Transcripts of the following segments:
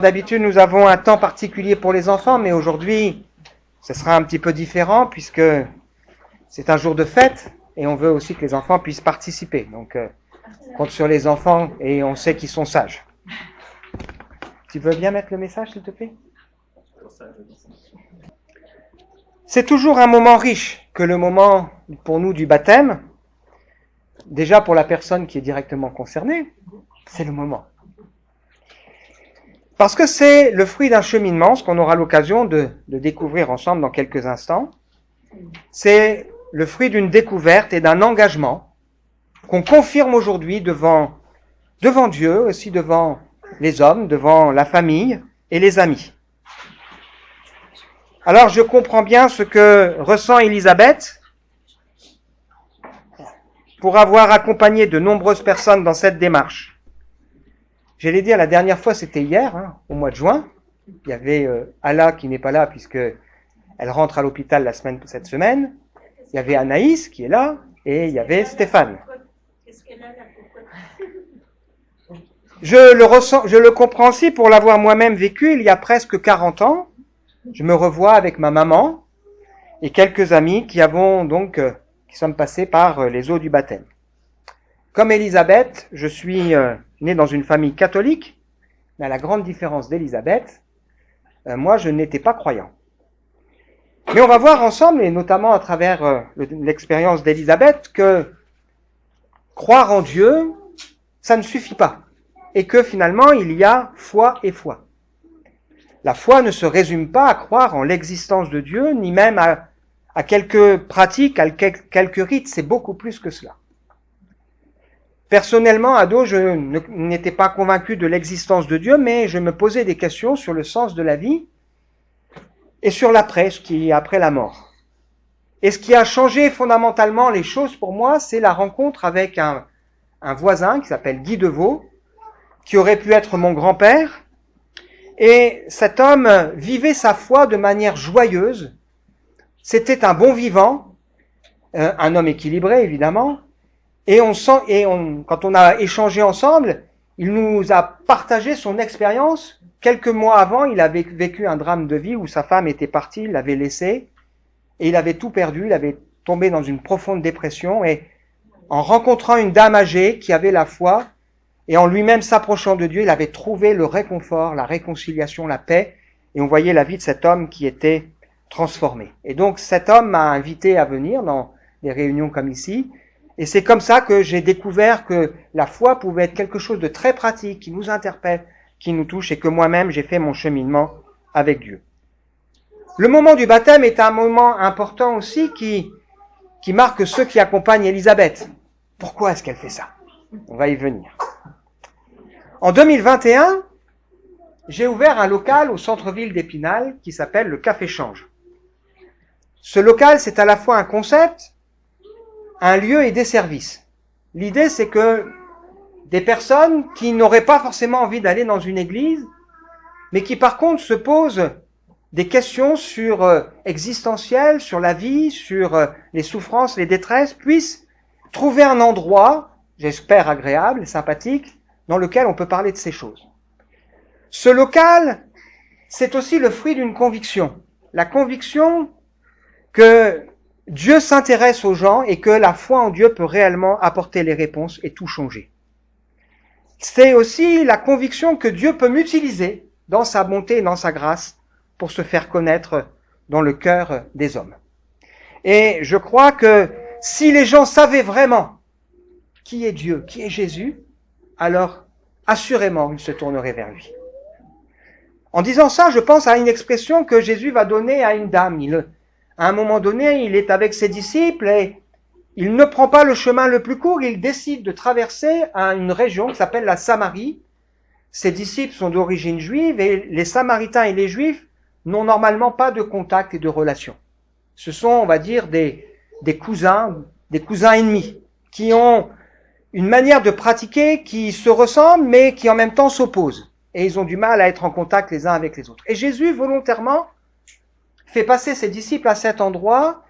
D'habitude, nous avons un temps particulier pour les enfants, mais aujourd'hui, ce sera un petit peu différent puisque c'est un jour de fête et on veut aussi que les enfants puissent participer. Donc, on compte sur les enfants et on sait qu'ils sont sages. Tu veux bien mettre le message, s'il te plaît ? C'est toujours un moment riche que le moment pour nous du baptême. Déjà pour la personne qui est directement concernée, c'est le moment. Parce que c'est le fruit d'un cheminement, ce qu'on aura l'occasion de découvrir ensemble dans quelques instants. C'est le fruit d'une découverte et d'un engagement qu'on confirme aujourd'hui devant Dieu, aussi devant les hommes, devant la famille et les amis. Alors je comprends bien ce que ressent Élisabeth pour avoir accompagné de nombreuses personnes dans cette démarche. Je l'ai dit, la dernière fois, c'était hier, au mois de juin. Il y avait Ala qui n'est pas là puisque elle rentre à l'hôpital cette semaine. Il y avait Anaïs qui est là et il y avait Stéphane. Je le comprends aussi pour l'avoir moi-même vécu il y a presque 40 ans. Je me revois avec ma maman et quelques amis qui sommes passés par les eaux du baptême. Comme Élisabeth, je suis né dans une famille catholique, mais à la grande différence d'Élisabeth, moi je n'étais pas croyant. Mais on va voir ensemble, et notamment à travers l'expérience d'Élisabeth, que croire en Dieu, ça ne suffit pas. Et que finalement, il y a foi et foi. La foi ne se résume pas à croire en l'existence de Dieu, ni même à quelques pratiques, à quelques rites, c'est beaucoup plus que cela. Personnellement, ado, je n'étais pas convaincu de l'existence de Dieu, mais je me posais des questions sur le sens de la vie et sur l'après, ce qui est après la mort. Et ce qui a changé fondamentalement les choses pour moi, c'est la rencontre avec un voisin qui s'appelle Guy Deveau, qui aurait pu être mon grand-père. Et cet homme vivait sa foi de manière joyeuse. C'était un bon vivant, un homme équilibré évidemment. Et quand on a échangé ensemble, il nous a partagé son expérience. Quelques mois avant, il avait vécu un drame de vie où sa femme était partie, il l'avait laissé, et il avait tout perdu, il avait tombé dans une profonde dépression, et en rencontrant une dame âgée qui avait la foi, et en lui-même s'approchant de Dieu, il avait trouvé le réconfort, la réconciliation, la paix, et on voyait la vie de cet homme qui était transformée. Et donc cet homme m'a invité à venir dans des réunions comme ici, et c'est comme ça que j'ai découvert que la foi pouvait être quelque chose de très pratique, qui nous interpelle, qui nous touche, et que moi-même j'ai fait mon cheminement avec Dieu. Le moment du baptême est un moment important aussi qui marque ceux qui accompagnent Élisabeth. Pourquoi est-ce qu'elle fait ça ? On va y venir. En 2021, j'ai ouvert un local au centre-ville d'Épinal qui s'appelle le Café Change. Ce local, c'est à la fois un concept, un lieu et des services. L'idée, c'est que des personnes qui n'auraient pas forcément envie d'aller dans une église, mais qui par contre se posent des questions existentielles, sur la vie, sur les souffrances, les détresses, puissent trouver un endroit, j'espère agréable, sympathique, dans lequel on peut parler de ces choses. Ce local, c'est aussi le fruit d'une conviction. La conviction que Dieu s'intéresse aux gens et que la foi en Dieu peut réellement apporter les réponses et tout changer. C'est aussi la conviction que Dieu peut m'utiliser dans sa bonté et dans sa grâce pour se faire connaître dans le cœur des hommes. Et je crois que si les gens savaient vraiment qui est Dieu, qui est Jésus, alors assurément ils se tourneraient vers lui. En disant ça, je pense à une expression que Jésus va donner à une dame. À un moment donné, il est avec ses disciples et il ne prend pas le chemin le plus court, il décide de traverser une région qui s'appelle la Samarie. Ses disciples sont d'origine juive et les Samaritains et les Juifs n'ont normalement pas de contact et de relation. Ce sont, on va dire, des cousins ennemis, qui ont une manière de pratiquer qui se ressemble mais qui en même temps s'opposent. Et ils ont du mal à être en contact les uns avec les autres. Et Jésus, volontairement, fait passer ses disciples à cet endroit,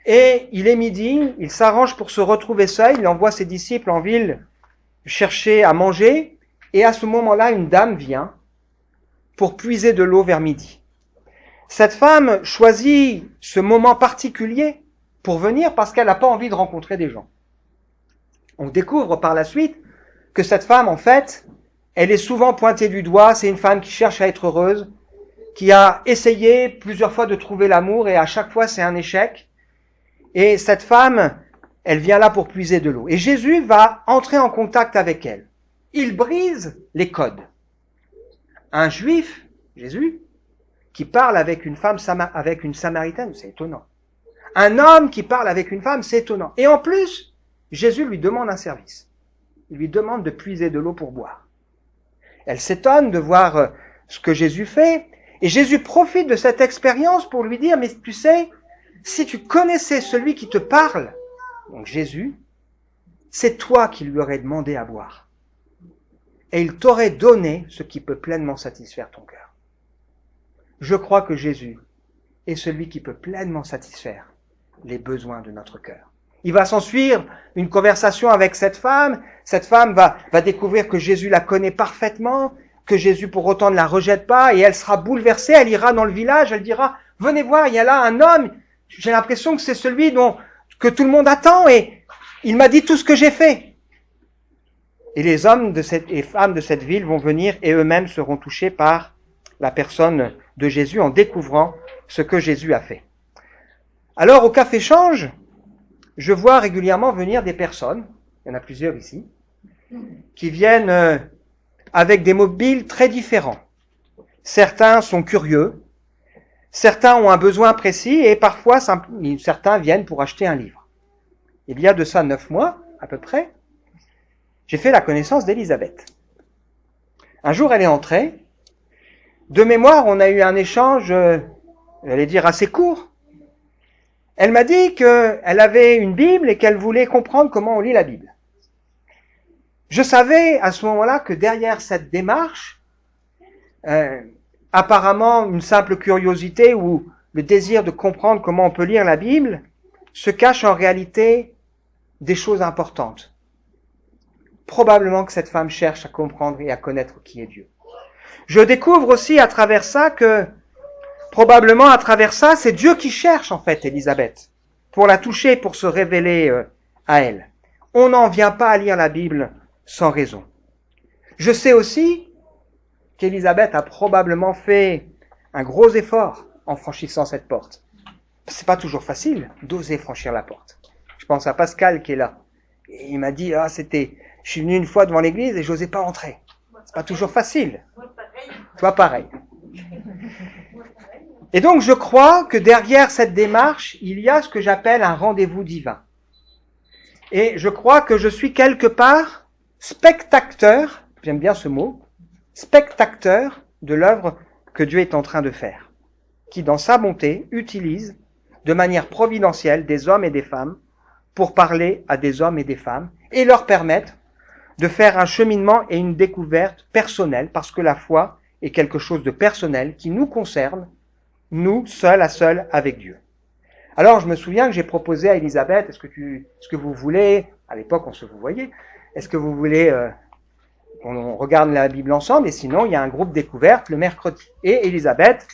et il est midi, il s'arrange pour se retrouver seul, il envoie ses disciples en ville chercher à manger, et à ce moment-là, une dame vient, pour puiser de l'eau vers midi. Cette femme choisit ce moment particulier pour venir parce qu'elle n'a pas envie de rencontrer des gens. On découvre par la suite que cette femme, en fait, elle est souvent pointée du doigt, c'est une femme qui cherche à être heureuse, qui a essayé plusieurs fois de trouver l'amour et à chaque fois c'est un échec. Et cette femme, elle vient là pour puiser de l'eau. Et Jésus va entrer en contact avec elle. Il brise les codes. Un juif, Jésus, qui parle avec une femme, avec une samaritaine, c'est étonnant. Un homme qui parle avec une femme, c'est étonnant. Et en plus, Jésus lui demande un service. Il lui demande de puiser de l'eau pour boire. Elle s'étonne de voir ce que Jésus fait. Et Jésus profite de cette expérience pour lui dire, mais tu sais, si tu connaissais celui qui te parle, donc Jésus, c'est toi qui lui aurais demandé à boire. Et il t'aurait donné ce qui peut pleinement satisfaire ton cœur. Je crois que Jésus est celui qui peut pleinement satisfaire les besoins de notre cœur. Il va s'ensuivre une conversation avec cette femme. Cette femme va découvrir que Jésus la connaît parfaitement, que Jésus pour autant ne la rejette pas, et elle sera bouleversée. Elle ira dans le village, elle dira, venez voir, il y a là un homme, j'ai l'impression que c'est celui que tout le monde attend, et il m'a dit tout ce que j'ai fait. Et les hommes et femmes de cette ville vont venir et eux-mêmes seront touchés par la personne de Jésus en découvrant ce que Jésus a fait. Alors au Café Change, je vois régulièrement venir des personnes, il y en a plusieurs ici, qui viennent avec des mobiles très différents. Certains sont curieux, certains ont un besoin précis et parfois certains viennent pour acheter un livre. Il y a de ça 9 mois, à peu près, j'ai fait la connaissance d'Elisabeth. Un jour, elle est entrée. De mémoire, on a eu un échange, j'allais dire assez court. Elle m'a dit qu'elle avait une Bible et qu'elle voulait comprendre comment on lit la Bible. Je savais à ce moment-là que derrière cette démarche, apparemment une simple curiosité ou le désir de comprendre comment on peut lire la Bible, se cache en réalité des choses importantes. Probablement que cette femme cherche à comprendre et à connaître qui est Dieu. Je découvre aussi à travers ça que, probablement à travers ça, c'est Dieu qui cherche en fait Élisabeth, pour la toucher, pour se révéler à elle. On n'en vient pas à lire la Bible sans raison. Je sais aussi qu'Élisabeth a probablement fait un gros effort en franchissant cette porte. C'est pas toujours facile d'oser franchir la porte. Je pense à Pascal qui est là. Et il m'a dit, je suis venu une fois devant l'église et j'osais pas entrer. C'est pas toujours facile. Toi pareil. Et donc je crois que derrière cette démarche, il y a ce que j'appelle un rendez-vous divin. Et je crois que je suis quelque part spectateur, j'aime bien ce mot, spectateur de l'œuvre que Dieu est en train de faire, qui dans sa bonté utilise de manière providentielle des hommes et des femmes pour parler à des hommes et des femmes et leur permettre de faire un cheminement et une découverte personnelle, parce que la foi est quelque chose de personnel qui nous concerne, nous, seul à seul avec Dieu. Alors je me souviens que j'ai proposé à Élisabeth, est-ce que vous voulez, à l'époque on se vous voyait, est-ce que vous voulez on regarde la Bible ensemble, et sinon il y a un groupe découverte le mercredi. Et Élisabeth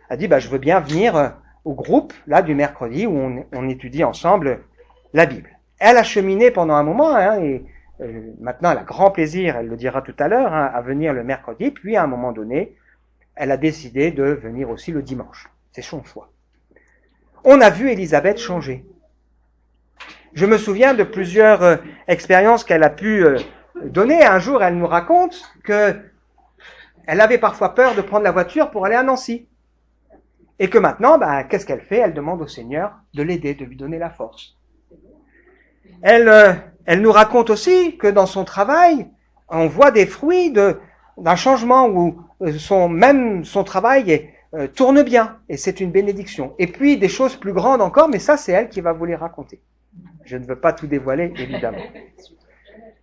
a dit, je veux bien venir au groupe là du mercredi où on étudie ensemble la Bible. Elle a cheminé pendant un moment, et maintenant elle a grand plaisir, elle le dira tout à l'heure, à venir le mercredi, puis à un moment donné, elle a décidé de venir aussi le dimanche. C'est son choix. On a vu Élisabeth changer. Je me souviens de plusieurs expériences qu'elle a pu donner. Un jour, elle nous raconte que elle avait parfois peur de prendre la voiture pour aller à Nancy. Et que maintenant, qu'est-ce qu'elle fait? Elle demande au Seigneur de l'aider, de lui donner la force. Elle nous raconte aussi que dans son travail, on voit des fruits d'un changement où son travail tourne bien, et c'est une bénédiction. Et puis des choses plus grandes encore, mais ça c'est elle qui va vous les raconter. Je ne veux pas tout dévoiler, évidemment.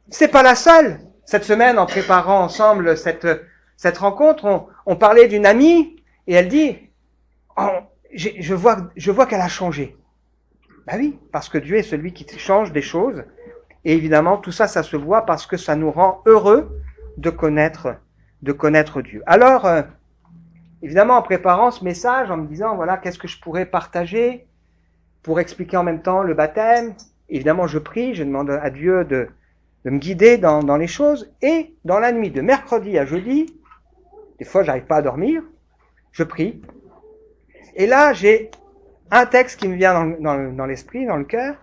C'est pas la seule. Cette semaine, en préparant ensemble cette rencontre, on parlait d'une amie, et elle dit, je vois qu'elle a changé. Oui, parce que Dieu est celui qui change des choses, et évidemment, tout ça se voit parce que ça nous rend heureux de connaître Dieu. Alors, évidemment, en préparant ce message, en me disant, voilà, qu'est-ce que je pourrais partager pour expliquer en même temps le baptême. Évidemment, je prie, je demande à Dieu de me guider dans les choses. Et dans la nuit de mercredi à jeudi, des fois, j'arrive pas à dormir, je prie. Et là, j'ai un texte qui me vient dans l'esprit, dans le cœur.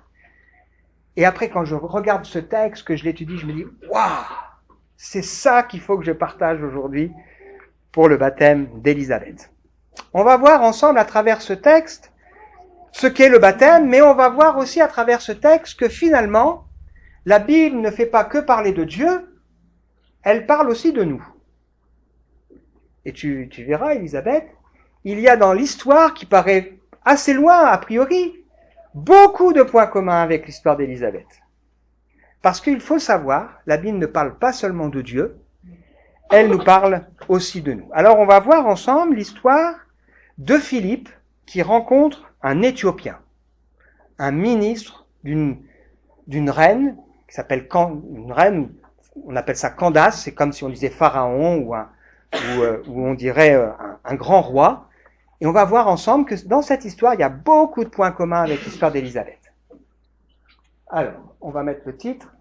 Et après, quand je regarde ce texte, que je l'étudie, je me dis, waouh, c'est ça qu'il faut que je partage aujourd'hui pour le baptême d'Élisabeth. On va voir ensemble à travers ce texte ce qu'est le baptême, mais on va voir aussi à travers ce texte que finalement, la Bible ne fait pas que parler de Dieu, elle parle aussi de nous. Et tu verras, Élisabeth, il y a dans l'histoire qui paraît assez loin a priori, beaucoup de points communs avec l'histoire d'Élisabeth. Parce qu'il faut savoir, la Bible ne parle pas seulement de Dieu, elle nous parle aussi de nous. Alors on va voir ensemble l'histoire de Philippe qui rencontre un Éthiopien, un ministre d'une reine qui s'appelle une reine, on appelle ça Candace, c'est comme si on disait pharaon ou on dirait un grand roi. Et on va voir ensemble que dans cette histoire, il y a beaucoup de points communs avec l'histoire d'Élisabeth. Alors, on va mettre le titre.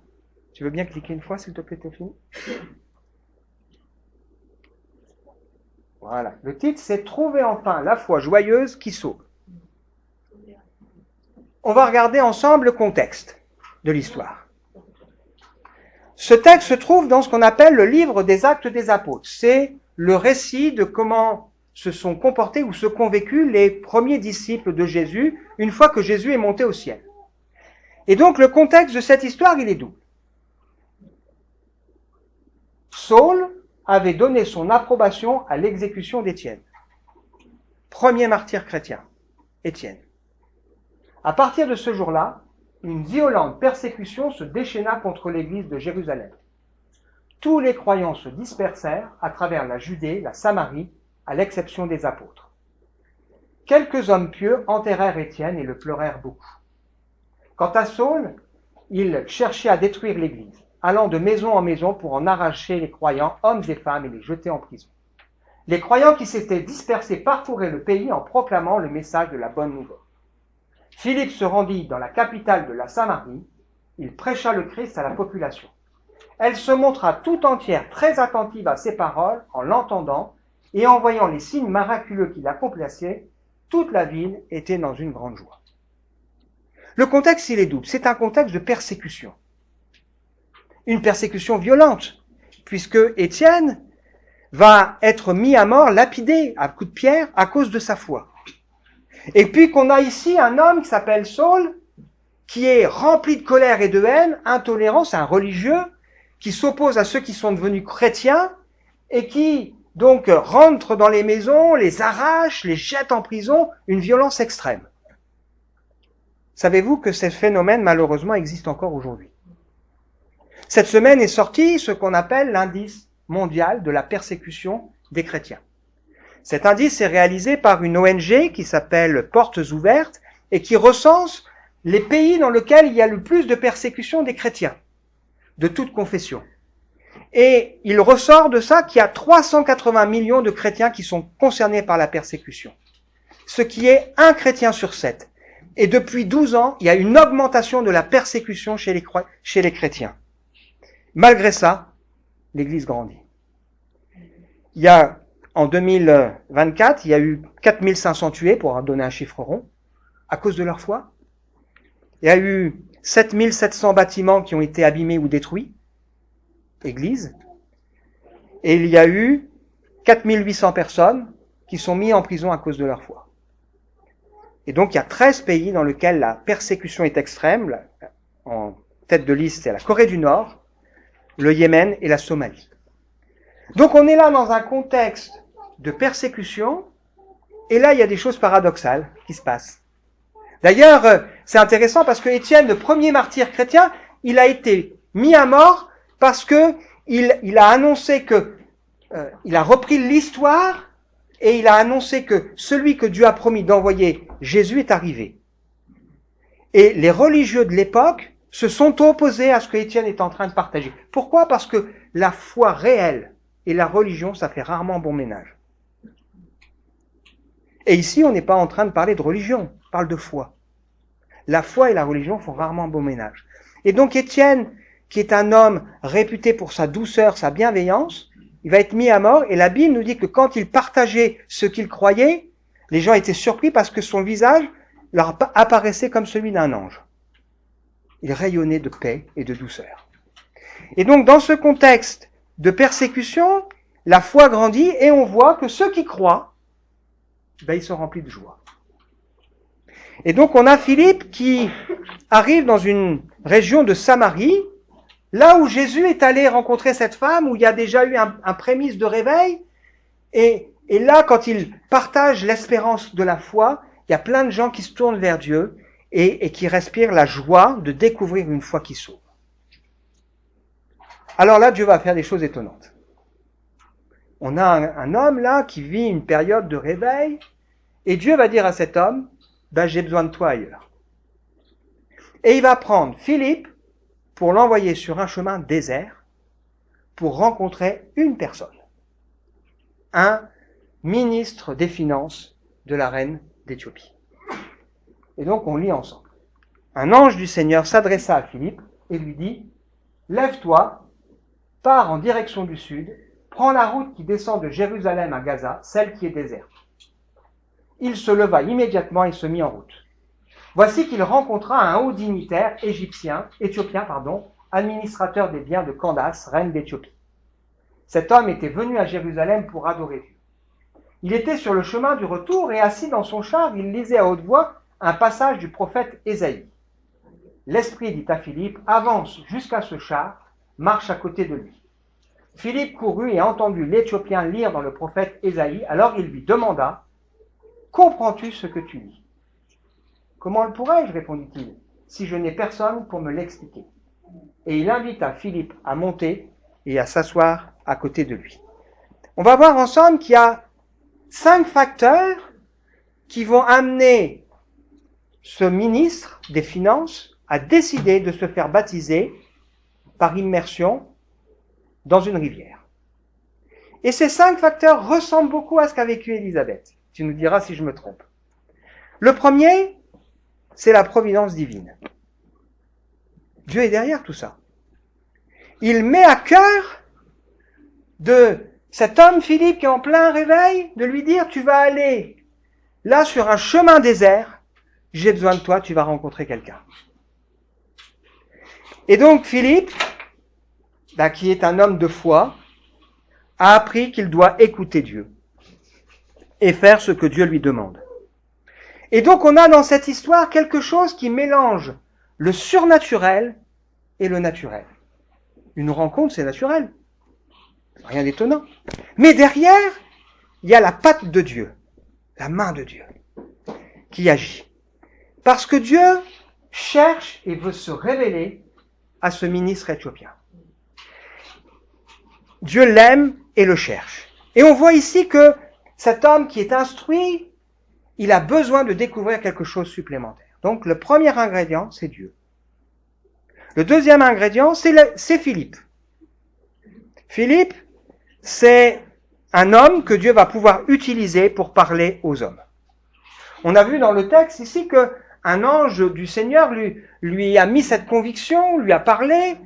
Tu veux bien cliquer une fois, s'il te plaît, Théophile ? Voilà. Le titre, c'est « Trouver enfin la foi joyeuse qui sauve ». On va regarder ensemble le contexte de l'histoire. Ce texte se trouve dans ce qu'on appelle le livre des Actes des Apôtres. C'est le récit de comment se sont comportés ou se sont vécus les premiers disciples de Jésus une fois que Jésus est monté au ciel. Et donc le contexte de cette histoire, il est double. Saul avait donné son approbation à l'exécution d'Étienne. Premier martyr chrétien, Étienne. À partir de ce jour-là, une violente persécution se déchaîna contre l'église de Jérusalem. Tous les croyants se dispersèrent à travers la Judée, la Samarie, à l'exception des apôtres. Quelques hommes pieux enterrèrent Étienne et le pleurèrent beaucoup. Quant à Saul, il cherchait à détruire l'église, allant de maison en maison pour en arracher les croyants, hommes et femmes, et les jeter en prison. Les croyants qui s'étaient dispersés parcouraient le pays en proclamant le message de la bonne nouvelle. Philippe se rendit dans la capitale de la Samarie, il prêcha le Christ à la population. Elle se montra tout entière très attentive à ses paroles en l'entendant, et en voyant les signes miraculeux qu'il accomplissait, toute la ville était dans une grande joie. Le contexte, il est double. C'est un contexte de persécution. Une persécution violente, puisque Étienne va être mis à mort, lapidé à coups de pierre à cause de sa foi. Et puis qu'on a ici un homme qui s'appelle Saul, qui est rempli de colère et de haine, intolérant, c'est un religieux, qui s'oppose à ceux qui sont devenus chrétiens, et qui donc rentre dans les maisons, les arrache, les jette en prison, une violence extrême. Savez-vous que ce phénomène, malheureusement, existe encore aujourd'hui? Cette semaine est sorti ce qu'on appelle l'indice mondial de la persécution des chrétiens. Cet indice est réalisé par une ONG qui s'appelle Portes Ouvertes et qui recense les pays dans lesquels il y a le plus de persécution des chrétiens, de toute confession. Et il ressort de ça qu'il y a 380 millions de chrétiens qui sont concernés par la persécution, ce qui est 1 chrétien sur 7. Et depuis 12 ans, il y a une augmentation de la persécution chez les chrétiens. Malgré ça, l'Église grandit. En 2024, il y a eu 4500 tués, pour donner un chiffre rond, à cause de leur foi. Il y a eu 7700 bâtiments qui ont été abîmés ou détruits, église. Et il y a eu 4800 personnes qui sont mises en prison à cause de leur foi. Et donc il y a 13 pays dans lesquels la persécution est extrême. En tête de liste, c'est la Corée du Nord, le Yémen et la Somalie. Donc on est là dans un contexte de persécution, et là il y a des choses paradoxales qui se passent. D'ailleurs, c'est intéressant parce que Étienne, le premier martyr chrétien, il a été mis à mort parce que il a annoncé que il a repris l'histoire et il a annoncé que celui que Dieu a promis d'envoyer, Jésus, est arrivé. Et les religieux de l'époque se sont opposés à ce que Étienne est en train de partager. Pourquoi? Parce que la foi réelle et la religion, ça fait rarement bon ménage. Et ici, on n'est pas en train de parler de religion, on parle de foi. La foi et la religion font rarement bon ménage. Et donc Étienne, qui est un homme réputé pour sa douceur, sa bienveillance, il va être mis à mort, et la Bible nous dit que quand il partageait ce qu'il croyait, les gens étaient surpris parce que son visage leur apparaissait comme celui d'un ange. Il rayonnait de paix et de douceur. Et donc dans ce contexte de persécution, la foi grandit et on voit que ceux qui croient, ils sont remplis de joie. Et donc on a Philippe qui arrive dans une région de Samarie, là où Jésus est allé rencontrer cette femme, où il y a déjà eu un prémisse de réveil. Et là, quand il partage l'espérance de la foi, il y a plein de gens qui se tournent vers Dieu et qui respirent la joie de découvrir une foi qui sauve. Alors là, Dieu va faire des choses étonnantes. On a un homme là qui vit une période de réveil, et Dieu va dire à cet homme, j'ai besoin de toi ailleurs. Et il va prendre Philippe pour l'envoyer sur un chemin désert pour rencontrer une personne, un ministre des Finances de la reine d'Éthiopie. Et donc on lit ensemble. Un ange du Seigneur s'adressa à Philippe et lui dit, « Lève-toi, pars en direction du sud, prends la route qui descend de Jérusalem à Gaza, celle qui est déserte. » Il se leva immédiatement et se mit en route. Voici qu'il rencontra un haut dignitaire éthiopien, administrateur des biens de Candace, reine d'Éthiopie. Cet homme était venu à Jérusalem pour adorer Dieu. Il était sur le chemin du retour et assis dans son char, il lisait à haute voix un passage du prophète Ésaïe. L'Esprit dit à Philippe, avance jusqu'à ce char, marche à côté de lui. Philippe courut et entendit l'Éthiopien lire dans le prophète Ésaïe, alors il lui demanda, comprends-tu ce que tu lis ? Comment le pourrais-je, répondit-il, si je n'ai personne pour me l'expliquer ? Et il invita Philippe à monter et à s'asseoir à côté de lui. On va voir ensemble qu'il y a 5 facteurs qui vont amener ce ministre des Finances à décider de se faire baptiser par immersion dans une rivière. Et ces 5 facteurs ressemblent beaucoup à ce qu'a vécu Élisabeth. Tu nous diras si je me trompe. Le premier, c'est la providence divine. Dieu est derrière tout ça. Il met à cœur de cet homme Philippe qui est en plein réveil, de lui dire, tu vas aller là sur un chemin désert, j'ai besoin de toi, tu vas rencontrer quelqu'un. Et donc Philippe, qui est un homme de foi, a appris qu'il doit écouter Dieu et faire ce que Dieu lui demande. Et donc on a dans cette histoire quelque chose qui mélange le surnaturel et le naturel. Une rencontre, c'est naturel. Rien d'étonnant. Mais derrière, il y a la patte de Dieu, la main de Dieu, qui agit. Parce que Dieu cherche et veut se révéler à ce ministre éthiopien. Dieu l'aime et le cherche. Et on voit ici que cet homme qui est instruit, il a besoin de découvrir quelque chose supplémentaire. Donc le premier ingrédient, c'est Dieu. Le deuxième ingrédient, c'est Philippe. Philippe, c'est un homme que Dieu va pouvoir utiliser pour parler aux hommes. On a vu dans le texte ici que un ange du Seigneur lui a mis cette conviction, lui a parlé.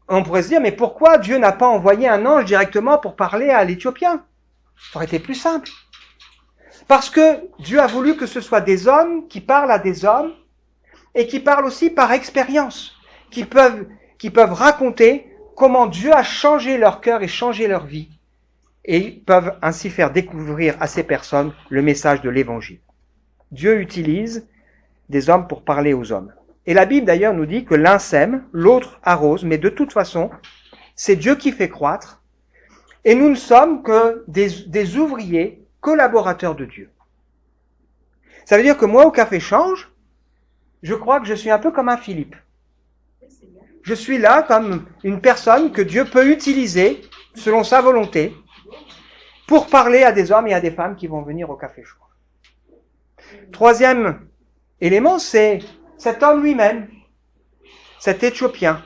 On pourrait se dire, mais pourquoi Dieu n'a pas envoyé un ange directement pour parler à l'Éthiopien ? Ça aurait été plus simple. Parce que Dieu a voulu que ce soit des hommes qui parlent à des hommes et qui parlent aussi par expérience, qui peuvent raconter comment Dieu a changé leur cœur et changé leur vie. Et ils peuvent ainsi faire découvrir à ces personnes le message de l'Évangile. Dieu utilise des hommes pour parler aux hommes. Et la Bible d'ailleurs nous dit que l'un sème, l'autre arrose, mais de toute façon, c'est Dieu qui fait croître. Et nous ne sommes que des ouvriers, collaborateurs de Dieu. Ça veut dire que moi, au Café Change, je crois que je suis un peu comme un Philippe. Je suis là comme une personne que Dieu peut utiliser, selon sa volonté, pour parler à des hommes et à des femmes qui vont venir au Café Change. Troisième élément, c'est cet homme lui-même, cet Éthiopien.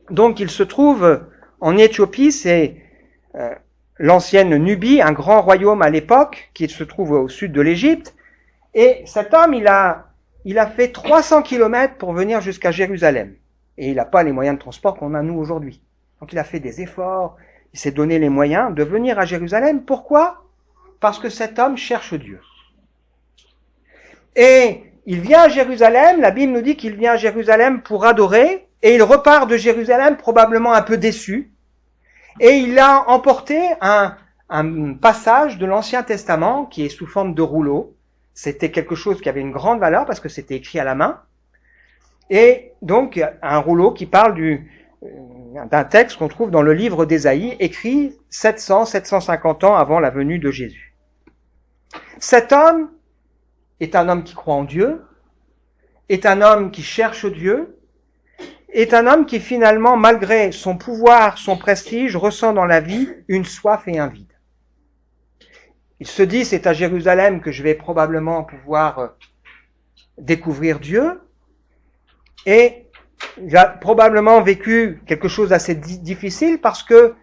Donc il se trouve en Éthiopie, c'est l'ancienne Nubie, un grand royaume à l'époque, qui se trouve au sud de l'Égypte. Et cet homme, il a fait 300 kilomètres pour venir jusqu'à Jérusalem. Et il n'a pas les moyens de transport qu'on a nous aujourd'hui. Donc il a fait des efforts, il s'est donné les moyens de venir à Jérusalem. Pourquoi ? Parce que cet homme cherche Dieu. Et il vient à Jérusalem, la Bible nous dit qu'il vient à Jérusalem pour adorer, et il repart de Jérusalem probablement un peu déçu. Et il a emporté un passage de l'Ancien Testament qui est sous forme de rouleau. C'était quelque chose qui avait une grande valeur parce que c'était écrit à la main. Et donc un rouleau qui parle d'un texte qu'on trouve dans le livre d'Ésaïe, écrit 750 ans avant la venue de Jésus. Cet homme est un homme qui croit en Dieu, est un homme qui cherche Dieu, est un homme qui finalement, malgré son pouvoir, son prestige, ressent dans la vie une soif et un vide. Il se dit, c'est à Jérusalem que je vais probablement pouvoir découvrir Dieu, et il a probablement vécu quelque chose d'assez difficile parce que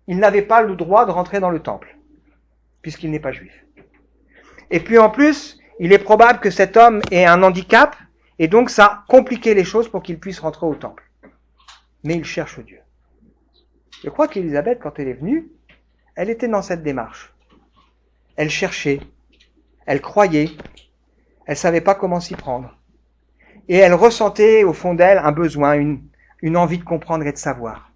il n'avait pas le droit de rentrer dans le temple, puisqu'il n'est pas juif. Et puis en plus, il est probable que cet homme ait un handicap, et donc ça a compliqué les choses pour qu'il puisse rentrer au temple. Mais il cherche Dieu. Je crois qu'Élisabeth, quand elle est venue, elle était dans cette démarche. Elle cherchait, elle croyait, elle savait pas comment s'y prendre. Et elle ressentait au fond d'elle un besoin, une envie de comprendre et de savoir.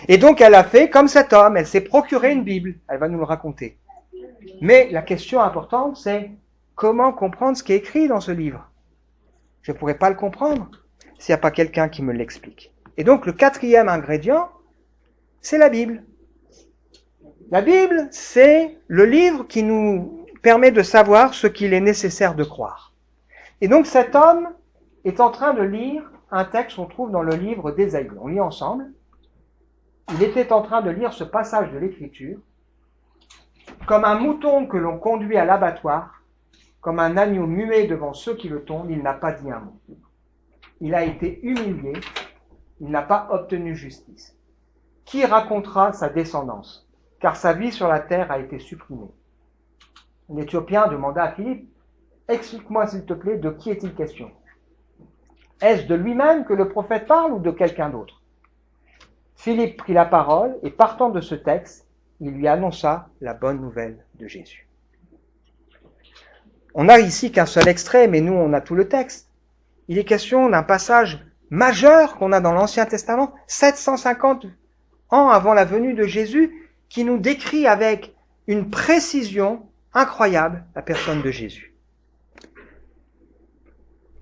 Et donc elle a fait comme cet homme, elle s'est procuré une Bible, elle va nous le raconter. Mais la question importante, c'est comment comprendre ce qui est écrit dans ce livre ? Je ne pourrais pas le comprendre s'il n'y a pas quelqu'un qui me l'explique. Et donc le quatrième ingrédient, c'est la Bible. La Bible, c'est le livre qui nous permet de savoir ce qu'il est nécessaire de croire. Et donc cet homme est en train de lire un texte qu'on trouve dans le livre d'Ésaïe. On lit ensemble. Il était en train de lire ce passage de l'Écriture. Comme un mouton que l'on conduit à l'abattoir, comme un agneau muet devant ceux qui le tondent, il n'a pas dit un mot. Il a été humilié, il n'a pas obtenu justice. Qui racontera sa descendance ? Car sa vie sur la terre a été supprimée. L'Éthiopien demanda à Philippe, « Explique-moi s'il te plaît, de qui est-il question ? Est-ce de lui-même que le prophète parle ou de quelqu'un d'autre ?» Philippe prit la parole et partant de ce texte, il lui annonça la bonne nouvelle de Jésus. On n'a ici qu'un seul extrait, mais nous on a tout le texte. Il est question d'un passage majeur qu'on a dans l'Ancien Testament, 750 ans avant la venue de Jésus, qui nous décrit avec une précision incroyable la personne de Jésus.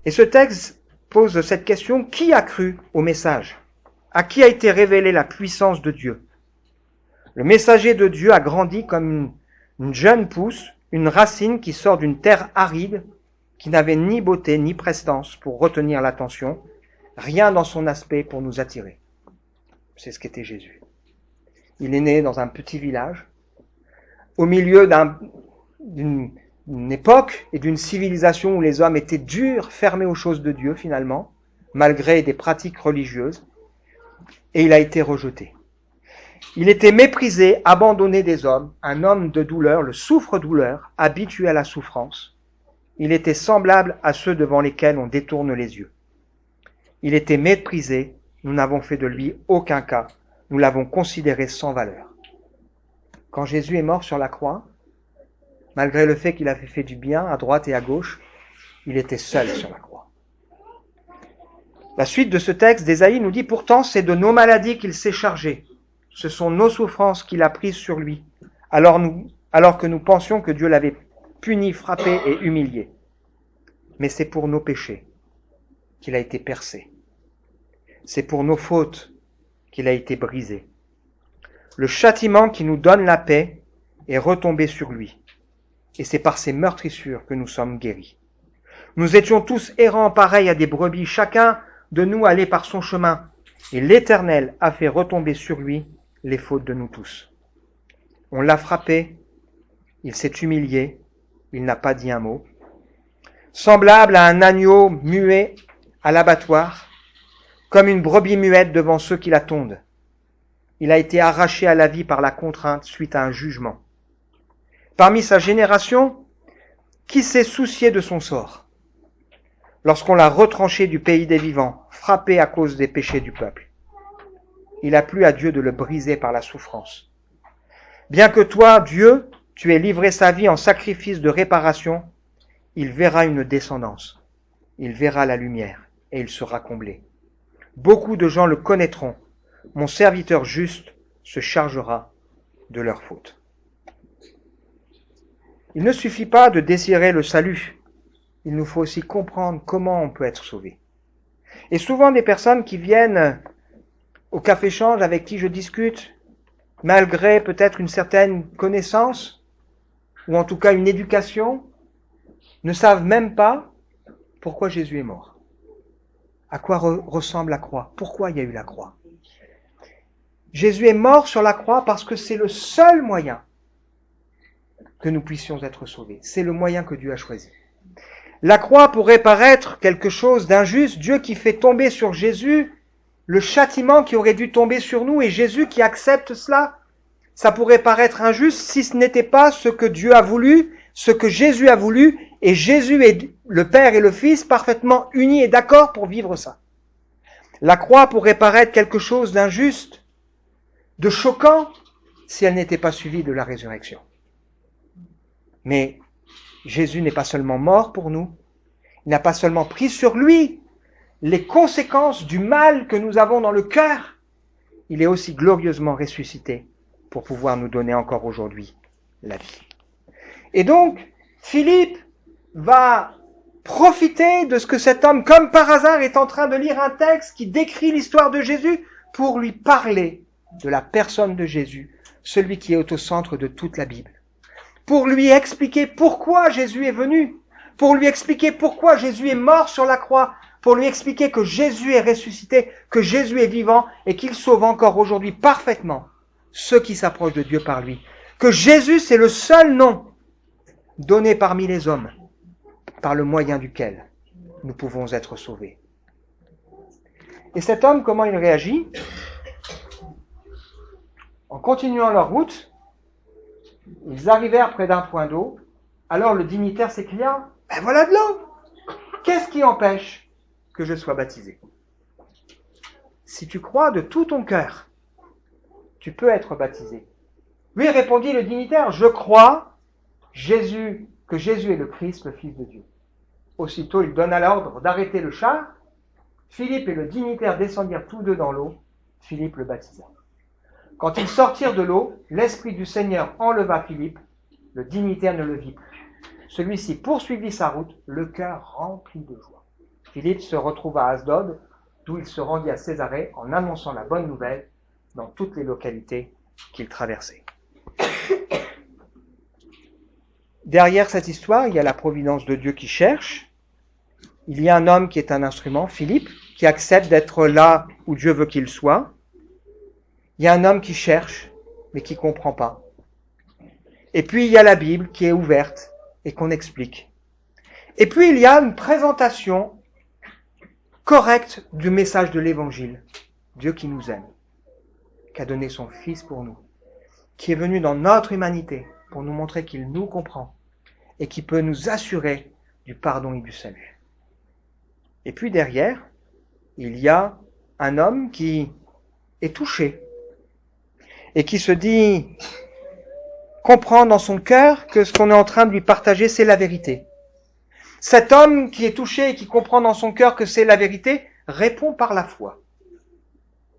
Et ce texte pose cette question, qui a cru au message ? À qui a été révélée la puissance de Dieu ? Le messager de Dieu a grandi comme une jeune pousse, une racine qui sort d'une terre aride, qui n'avait ni beauté ni prestance pour retenir l'attention, rien dans son aspect pour nous attirer. C'est ce qu'était Jésus. Il est né dans un petit village, au milieu d'une époque et d'une civilisation où les hommes étaient durs, fermés aux choses de Dieu finalement, malgré des pratiques religieuses, et il a été rejeté. Il était méprisé, abandonné des hommes, un homme de douleur, le souffre-douleur, habitué à la souffrance. Il était semblable à ceux devant lesquels on détourne les yeux. Il était méprisé, nous n'avons fait de lui aucun cas, nous l'avons considéré sans valeur. Quand Jésus est mort sur la croix, malgré le fait qu'il avait fait du bien à droite et à gauche, il était seul sur la croix. La suite de ce texte d'Ésaïe nous dit « Pourtant, c'est de nos maladies qu'il s'est chargé. Ce sont nos souffrances qu'il a prises sur lui, alors que nous pensions que Dieu l'avait puni, frappé et humilié. Mais c'est pour nos péchés qu'il a été percé. C'est pour nos fautes qu'il a été brisé. Le châtiment qui nous donne la paix est retombé sur lui. Et c'est par ses meurtrissures que nous sommes guéris. Nous étions tous errants pareils à des brebis, chacun de nous allait par son chemin, et l'Éternel a fait retomber sur lui les fautes de nous tous. On l'a frappé, il s'est humilié, il n'a pas dit un mot. Semblable à un agneau muet à l'abattoir, comme une brebis muette devant ceux qui la tondent. Il a été arraché à la vie par la contrainte suite à un jugement. Parmi sa génération, qui s'est soucié de son sort lorsqu'on l'a retranché du pays des vivants, frappé à cause des péchés du peuple? Il a plu à Dieu de le briser par la souffrance. Bien que toi, Dieu, tu aies livré sa vie en sacrifice de réparation, il verra une descendance, il verra la lumière et il sera comblé. Beaucoup de gens le connaîtront. Mon serviteur juste se chargera de leurs fautes. Il ne suffit pas de désirer le salut. Il nous faut aussi comprendre comment on peut être sauvé. Et souvent des personnes qui viennent au café-change avec qui je discute, malgré peut-être une certaine connaissance, ou en tout cas une éducation, ne savent même pas pourquoi Jésus est mort. À quoi ressemble la croix? Pourquoi il y a eu la croix? Jésus est mort sur la croix parce que c'est le seul moyen que nous puissions être sauvés. C'est le moyen que Dieu a choisi. La croix pourrait paraître quelque chose d'injuste, Dieu qui fait tomber sur Jésus le châtiment qui aurait dû tomber sur nous et Jésus qui accepte cela. Ça pourrait paraître injuste si ce n'était pas ce que Dieu a voulu, ce que Jésus a voulu, et Jésus est le Père et le Fils parfaitement unis et d'accord pour vivre ça. La croix pourrait paraître quelque chose d'injuste, de choquant, si elle n'était pas suivie de la résurrection. Mais Jésus n'est pas seulement mort pour nous, il n'a pas seulement pris sur lui les conséquences du mal que nous avons dans le cœur, il est aussi glorieusement ressuscité pour pouvoir nous donner encore aujourd'hui la vie. Et donc, Philippe va profiter de ce que cet homme, comme par hasard, est en train de lire un texte qui décrit l'histoire de Jésus pour lui parler de la personne de Jésus, celui qui est au centre de toute la Bible. Pour lui expliquer pourquoi Jésus est venu, pour lui expliquer pourquoi Jésus est mort sur la croix, pour lui expliquer que Jésus est ressuscité, que Jésus est vivant et qu'il sauve encore aujourd'hui parfaitement ceux qui s'approchent de Dieu par lui. Que Jésus, c'est le seul nom donné parmi les hommes, par le moyen duquel nous pouvons être sauvés. Et cet homme, comment il réagit? En continuant leur route, ils arrivèrent près d'un point d'eau. Alors le dignitaire s'écria, « Ben voilà de l'eau! Qu'est-ce qui empêche que je sois baptisé? Si tu crois de tout ton cœur, tu peux être baptisé. » Lui répondit le dignitaire, « Je crois que Jésus est le Christ, le Fils de Dieu. » Aussitôt il donna l'ordre d'arrêter le char. Philippe et le dignitaire descendirent tous deux dans l'eau. Philippe le baptisa. Quand ils sortirent de l'eau, l'Esprit du Seigneur enleva Philippe. Le dignitaire ne le vit plus. Celui-ci poursuivit sa route, le cœur rempli de joie. Philippe se retrouva à Asdod, d'où il se rendit à Césarée en annonçant la bonne nouvelle dans toutes les localités qu'il traversait. Derrière cette histoire, il y a la providence de Dieu qui cherche. Il y a un homme qui est un instrument, Philippe, qui accepte d'être là où Dieu veut qu'il soit. Il y a un homme qui cherche, mais qui ne comprend pas. Et puis il y a la Bible qui est ouverte et qu'on explique. Et puis il y a une présentation correcte du message de l'Évangile. Dieu qui nous aime, qui a donné son Fils pour nous, qui est venu dans notre humanité pour nous montrer qu'il nous comprend et qui peut nous assurer du pardon et du salut. Et puis derrière, il y a un homme qui est touché et qui se dit comprendre dans son cœur que ce qu'on est en train de lui partager, c'est la vérité. Cet homme qui est touché et qui comprend dans son cœur que c'est la vérité, répond par la foi.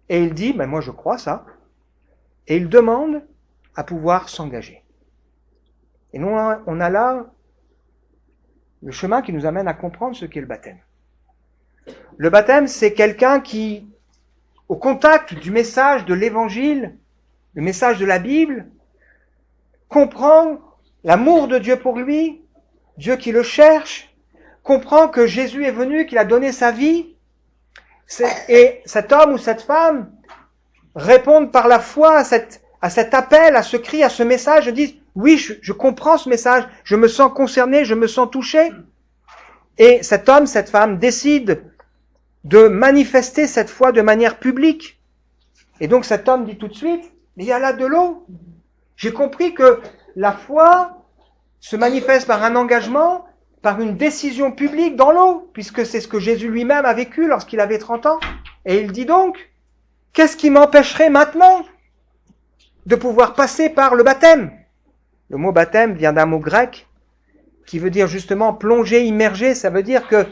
Et il dit, moi je crois ça, et il demande à pouvoir s'engager. Et nous, on a là le chemin qui nous amène à comprendre ce qu'est le baptême. Le baptême, c'est quelqu'un qui, au contact du message de l'Évangile, le message de la Bible, comprend l'amour de Dieu pour lui, Dieu qui le cherche, comprend que Jésus est venu, qu'il a donné sa vie, et cet homme ou cette femme répondent par la foi à cet appel, à ce cri, à ce message, disent oui, je comprends ce message, je me sens concerné, je me sens touché. Et cet homme, cette femme décide de manifester cette foi de manière publique. Et donc cet homme dit tout de suite, mais il y a là de l'eau. J'ai compris que la foi se manifeste par un engagement, par une décision publique dans l'eau, puisque c'est ce que Jésus lui-même a vécu lorsqu'il avait 30 ans. Et il dit donc, qu'est-ce qui m'empêcherait maintenant de pouvoir passer par le baptême? Le mot baptême vient d'un mot grec qui veut dire justement plonger, immerger. Ça veut dire que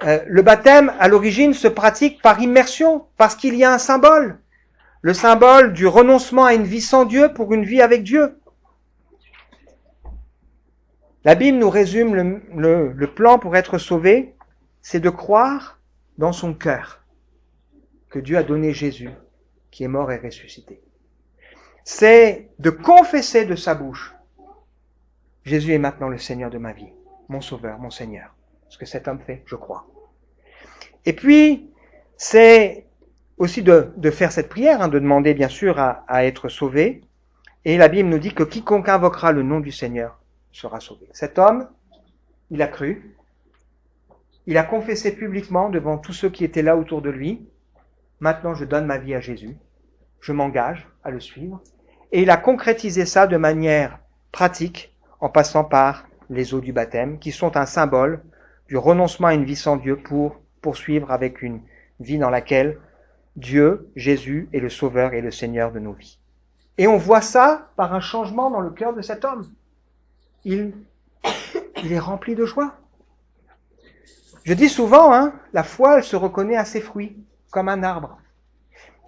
le baptême, à l'origine, se pratique par immersion, parce qu'il y a un symbole. Le symbole du renoncement à une vie sans Dieu pour une vie avec Dieu. La Bible nous résume le plan pour être sauvé, c'est de croire dans son cœur que Dieu a donné Jésus, qui est mort et ressuscité. C'est de confesser de sa bouche, Jésus est maintenant le Seigneur de ma vie, mon Sauveur, mon Seigneur. Ce que cet homme fait, je crois. Et puis, c'est aussi de faire cette prière, de demander bien sûr à être sauvé. Et la Bible nous dit que quiconque invoquera le nom du Seigneur sera sauvé. Cet homme, il a cru, il a confessé publiquement devant tous ceux qui étaient là autour de lui, maintenant je donne ma vie à Jésus, je m'engage à le suivre. Et il a concrétisé ça de manière pratique en passant par les eaux du baptême, qui sont un symbole du renoncement à une vie sans Dieu pour poursuivre avec une vie dans laquelle Dieu, Jésus, est le Sauveur et le Seigneur de nos vies. Et on voit ça par un changement dans le cœur de cet homme. Il est rempli de joie. Je dis souvent, la foi, elle se reconnaît à ses fruits, comme un arbre.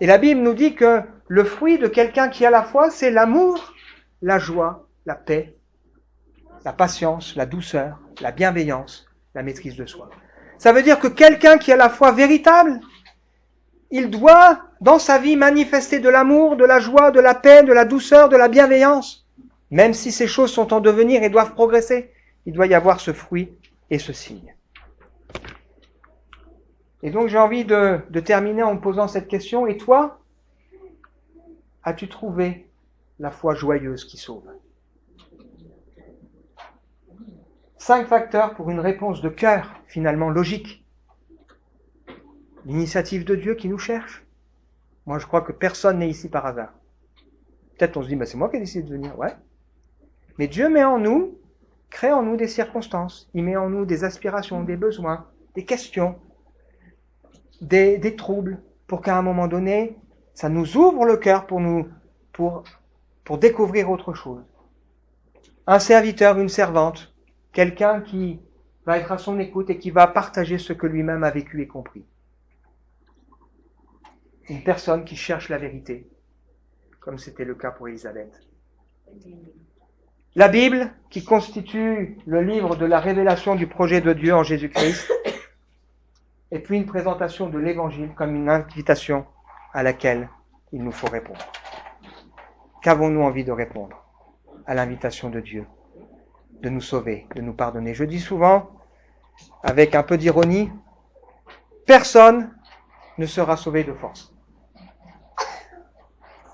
Et la Bible nous dit que le fruit de quelqu'un qui a la foi, c'est l'amour, la joie, la paix, la patience, la douceur, la bienveillance, la maîtrise de soi. Ça veut dire que quelqu'un qui a la foi véritable, il doit, dans sa vie, manifester de l'amour, de la joie, de la paix, de la douceur, de la bienveillance. Même si ces choses sont en devenir et doivent progresser, il doit y avoir ce fruit et ce signe. Et donc j'ai envie de terminer en me posant cette question. Et toi, as-tu trouvé la foi joyeuse qui sauve? 5 facteurs pour une réponse de cœur, finalement logique. L'initiative de Dieu qui nous cherche. Moi, je crois que personne n'est ici par hasard. Peut-être on se dit, c'est moi qui ai décidé de venir. Ouais. Mais Dieu met en nous, crée en nous des circonstances. Il met en nous des aspirations, des besoins, des questions, des troubles, pour qu'à un moment donné, ça nous ouvre le cœur pour découvrir autre chose. Un serviteur, une servante, quelqu'un qui va être à son écoute et qui va partager ce que lui-même a vécu et compris. Une personne qui cherche la vérité, comme c'était le cas pour Élisabeth. La Bible, qui constitue le livre de la révélation du projet de Dieu en Jésus-Christ, et puis une présentation de l'Évangile comme une invitation à laquelle il nous faut répondre. Qu'avons-nous envie de répondre à l'invitation de Dieu, de nous sauver, de nous pardonner? Je dis souvent, avec un peu d'ironie, personne ne sera sauvé de force.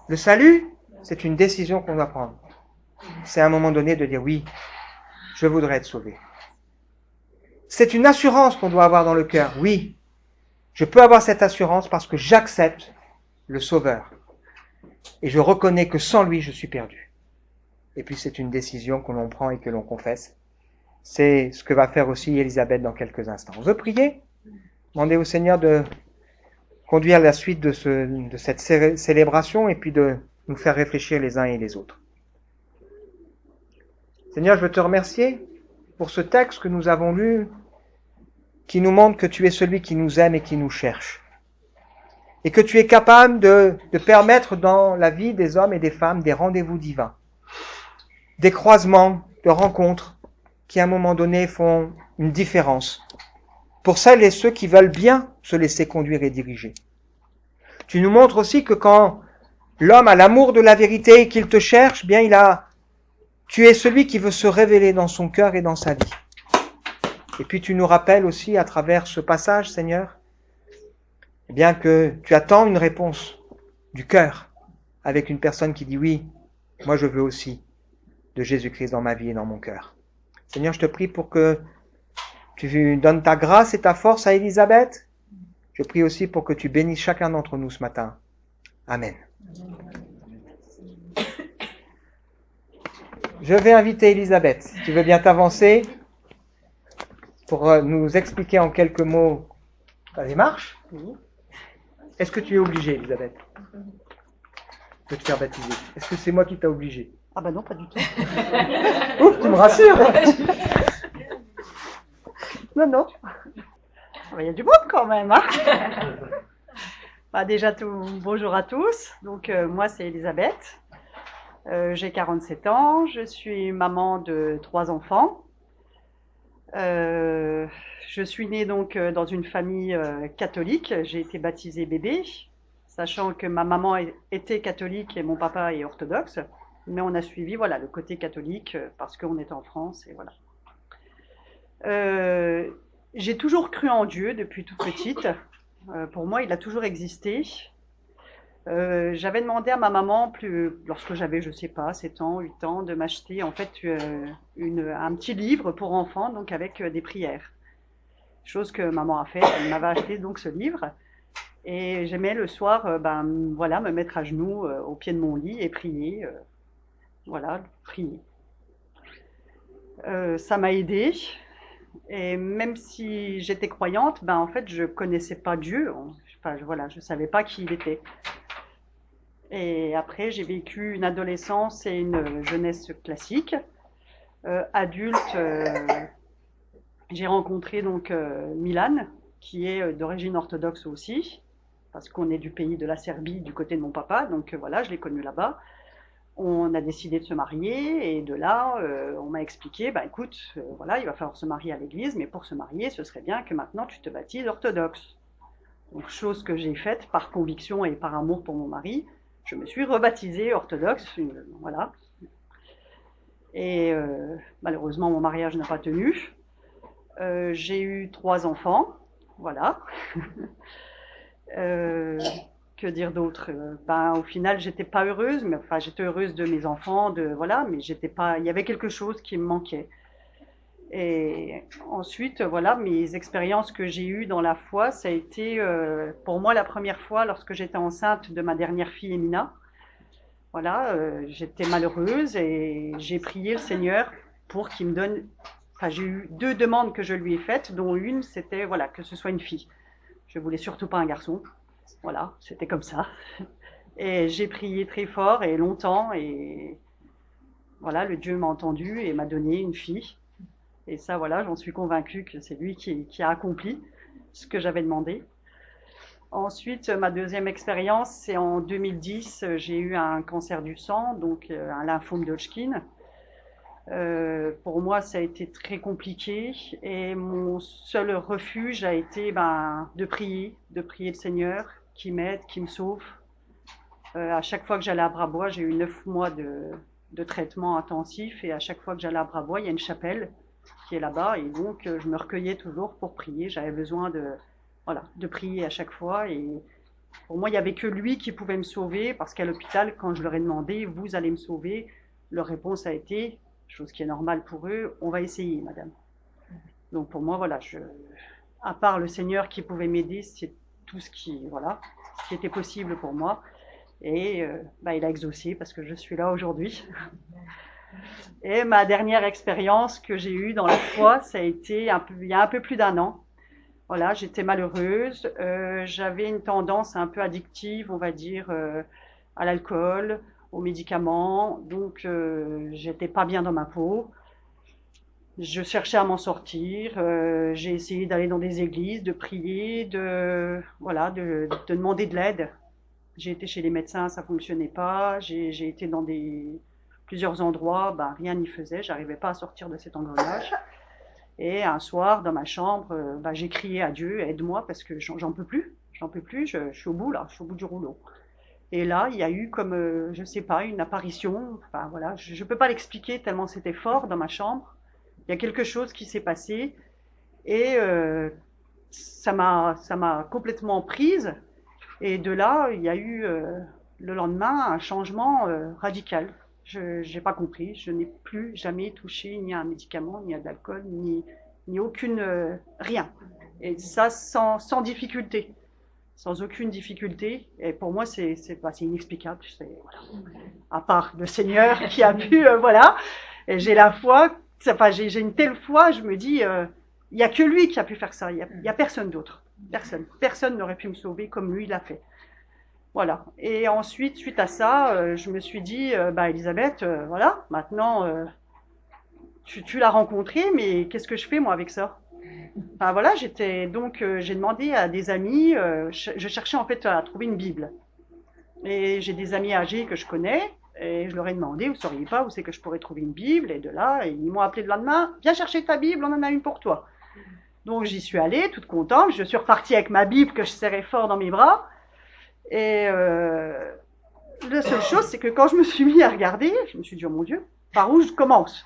Le salut, c'est une décision qu'on doit prendre. C'est à un moment donné de dire oui, je voudrais être sauvé. C'est une assurance qu'on doit avoir dans le cœur. Oui, je peux avoir cette assurance parce que j'accepte le Sauveur. Et je reconnais que sans lui, je suis perdu. Et puis c'est une décision que l'on prend et que l'on confesse. C'est ce que va faire aussi Élisabeth dans quelques instants. On veut prier, demander au Seigneur de conduire la suite de cette célébration et puis de nous faire réfléchir les uns et les autres. Seigneur, je veux te remercier pour ce texte que nous avons lu, qui nous montre que tu es celui qui nous aime et qui nous cherche. Et que tu es capable de permettre dans la vie des hommes et des femmes des rendez-vous divins, des croisements, de rencontres, qui à un moment donné font une différence pour celles et ceux qui veulent bien se laisser conduire et diriger. Tu nous montres aussi que quand l'homme a l'amour de la vérité et qu'il te cherche, tu es celui qui veut se révéler dans son cœur et dans sa vie. Et puis tu nous rappelles aussi à travers ce passage, Seigneur, que tu attends une réponse du cœur avec une personne qui dit oui, moi je veux aussi de Jésus-Christ dans ma vie et dans mon cœur. Seigneur, je te prie pour que tu donnes ta grâce et ta force à Élisabeth. Je prie aussi pour que tu bénisses chacun d'entre nous ce matin Amen. Je vais inviter Elisabeth, si tu veux bien t'avancer pour nous expliquer en quelques mots ta démarche. Est-ce que tu es obligée, Elisabeth, de te faire baptiser? Est-ce que c'est moi qui t'ai obligé? Ah bah non, pas du tout. Ouf, tu me rassures. Non, non. Il y a du monde quand même. Hein. Bah, déjà, bonjour à tous. Donc, moi, c'est Elisabeth. J'ai 47 ans. Je suis maman de 3 enfants. Je suis née donc dans une famille catholique. J'ai été baptisée bébé, sachant que ma maman était catholique et mon papa est orthodoxe. Mais on a suivi voilà, le côté catholique parce qu'on est en France et voilà. J'ai toujours cru en Dieu depuis toute petite. Pour moi, il a toujours existé. J'avais demandé à ma maman, lorsque j'avais, je sais pas, 7 ans, 8 ans, de m'acheter en fait un petit livre pour enfants, donc avec des prières. Chose que maman a fait, elle m'avait acheté donc ce livre. Et j'aimais le soir, voilà, me mettre à genoux au pied de mon lit et prier. Voilà, prier. Ça m'a aidée. Et même si j'étais croyante, en fait, je connaissais pas Dieu. Enfin, voilà, je savais pas qui il était. Et après, j'ai vécu une adolescence et une jeunesse classique. Adulte, j'ai rencontré donc Milan, qui est d'origine orthodoxe aussi, parce qu'on est du pays de la Serbie, du côté de mon papa. Donc voilà, je l'ai connu là-bas. On a décidé de se marier et de là, on m'a expliqué, écoute, voilà, il va falloir se marier à l'église, mais pour se marier, ce serait bien que maintenant tu te baptises orthodoxe. Donc, chose que j'ai faite par conviction et par amour pour mon mari, je me suis rebaptisée orthodoxe, voilà. Et malheureusement, mon mariage n'a pas tenu. J'ai eu 3 enfants, voilà. Que dire d'autre? Au final, j'étais pas heureuse, mais enfin, j'étais heureuse de mes enfants, voilà, mais j'étais pas. Il y avait quelque chose qui me manquait. Et ensuite, voilà, mes expériences que j'ai eues dans la foi, ça a été pour moi la première fois lorsque j'étais enceinte de ma dernière fille Emina. Voilà, j'étais malheureuse et j'ai prié le Seigneur pour qu'il me donne. Enfin, j'ai eu 2 demandes que je lui ai faites, dont une, c'était voilà, que ce soit une fille. Je voulais surtout pas un garçon. Voilà, c'était comme ça. Et j'ai prié très fort et longtemps et voilà, le Dieu m'a entendu et m'a donné une fille. Et ça, voilà, j'en suis convaincue que c'est lui qui a accompli ce que j'avais demandé. Ensuite, ma deuxième expérience, c'est en 2010, j'ai eu un cancer du sang, donc un lymphome de Hodgkin. Pour moi, ça a été très compliqué et mon seul refuge a été de prier le Seigneur qui m'aide, qui me sauve. À chaque fois que j'allais à Brabois, j'ai eu 9 mois de traitement intensif et à chaque fois que j'allais à Brabois, il y a une chapelle qui est là-bas et donc je me recueillais toujours pour prier. J'avais besoin de prier à chaque fois et pour moi, il n'y avait que lui qui pouvait me sauver parce qu'à l'hôpital, quand je leur ai demandé, vous allez me sauver, leur réponse a été, chose qui est normale pour eux, on va essayer, madame. Donc pour moi, voilà, à part le Seigneur qui pouvait m'aider, c'est tout ce qui était possible pour moi. Et il a exaucé parce que je suis là aujourd'hui. Et ma dernière expérience que j'ai eue dans la foi, ça a été il y a un peu plus d'1 an. Voilà, j'étais malheureuse, j'avais une tendance un peu addictive, on va dire, à l'alcool, aux médicaments, donc j'étais pas bien dans ma peau. Je cherchais à m'en sortir, j'ai essayé d'aller dans des églises, de prier, de demander de l'aide. J'ai été chez les médecins, ça fonctionnait pas. J'ai été dans plusieurs endroits, rien n'y faisait. J'arrivais pas à sortir de cet engrenage. Et un soir, dans ma chambre, j'ai crié à Dieu, aide-moi parce que j'en peux plus. J'en peux plus, je suis au bout là, je suis au bout du rouleau. Et là, il y a eu comme, je sais pas, une apparition. Enfin voilà, je peux pas l'expliquer tellement c'était fort dans ma chambre. Il y a quelque chose qui s'est passé et ça m'a complètement prise. Et de là, il y a eu le lendemain un changement radical. Je n'ai pas compris. Je n'ai plus jamais touché ni à un médicament, ni à de l'alcool, ni aucune rien. Et ça sans difficulté. sans aucune difficulté. Et pour moi, c'est inexplicable. Voilà. À part le Seigneur qui a pu, voilà. Et j'ai la foi, enfin, j'ai une telle foi, je me dis, il y a que lui qui a pu faire ça. Il y a personne d'autre. Personne n'aurait pu me sauver comme lui l'a fait. Voilà. Et ensuite, suite à ça, je me suis dit, Elisabeth, voilà, maintenant, tu l'as rencontré, mais qu'est-ce que je fais moi avec ça? Enfin voilà, j'ai demandé à des amis, je cherchais en fait à trouver une Bible. Et j'ai des amis âgés que je connais, et je leur ai demandé, vous ne sauriez pas où c'est que je pourrais trouver une Bible, et de là, ils m'ont appelé le lendemain, viens chercher ta Bible, on en a une pour toi. Donc j'y suis allée, toute contente, je suis repartie avec ma Bible que je serrais fort dans mes bras, et la seule chose, c'est que quand je me suis mis à regarder, je me suis dit, oh mon Dieu, par où je commence?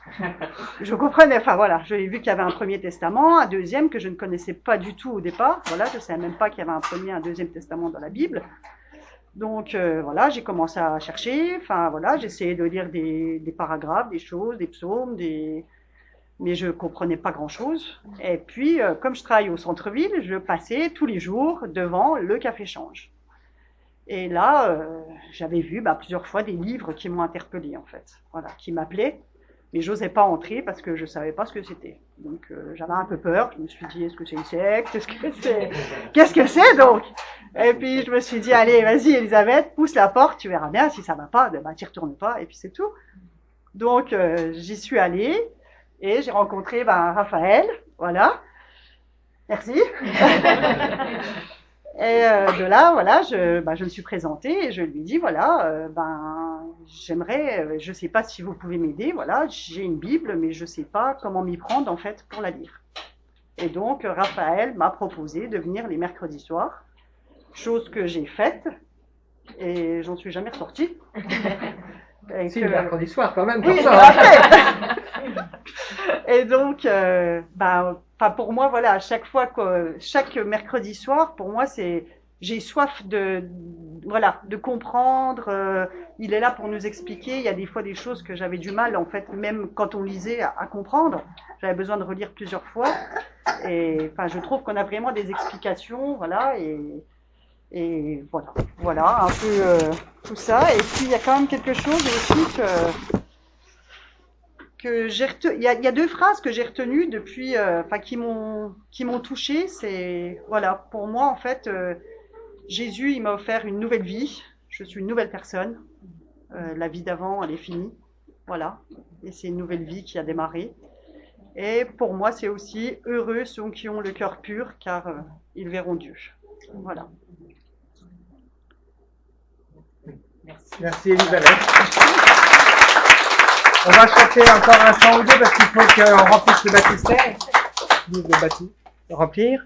Je comprenais, enfin voilà, j'ai vu qu'il y avait un premier testament, un deuxième que je ne connaissais pas du tout au départ. Voilà, je ne savais même pas qu'il y avait un premier, un deuxième testament dans la Bible. Donc voilà, j'ai commencé à chercher, enfin voilà, j'essayais de lire des paragraphes, des choses, des psaumes, mais je comprenais pas grand-chose. Et puis, comme je travaille au centre-ville, je passais tous les jours devant le Café Change. Et là, j'avais vu plusieurs fois des livres qui m'ont interpellée, en fait, voilà, qui m'appelaient, mais j'osais pas entrer parce que je savais pas ce que c'était. Donc j'avais un peu peur, je me suis dit, est-ce que c'est une secte? Qu'est-ce que c'est donc? Et puis je me suis dit, allez, vas-y Elisabeth, pousse la porte, tu verras bien, si ça va pas, tu retournes pas, et puis c'est tout. Donc j'y suis allée, et j'ai rencontré Raphaël, voilà, merci. Et de là, voilà, je me suis présentée et je lui dis, voilà, j'aimerais, je sais pas si vous pouvez m'aider, voilà, j'ai une Bible, mais je sais pas comment m'y prendre, en fait, pour la lire. Et donc, Raphaël m'a proposé de venir les mercredis soirs, chose que j'ai faite, et j'en suis jamais ressortie. Si, le mercredi soir, quand même, oui, pour ça. Et donc, pour moi, voilà, à chaque fois chaque mercredi soir, pour moi, j'ai soif de comprendre. Il est là pour nous expliquer. Il y a des fois des choses que j'avais du mal, en fait, même quand on lisait, à comprendre. J'avais besoin de relire plusieurs fois. Et je trouve qu'on a vraiment des explications, voilà, et voilà un peu tout ça. Et puis il y a quand même quelque chose aussi que il y a deux phrases que j'ai retenues depuis, qui m'ont touchée. C'est voilà, pour moi en fait, Jésus il m'a offert une nouvelle vie. Je suis une nouvelle personne. La vie d'avant elle est finie, voilà, et c'est une nouvelle vie qui a démarré. Et pour moi c'est aussi heureux ceux qui ont le cœur pur, car ils verront Dieu. Voilà. Merci Elisabeth. On va chanter encore un chant ou deux parce qu'il faut qu'on remplisse le baptistère. Remplir.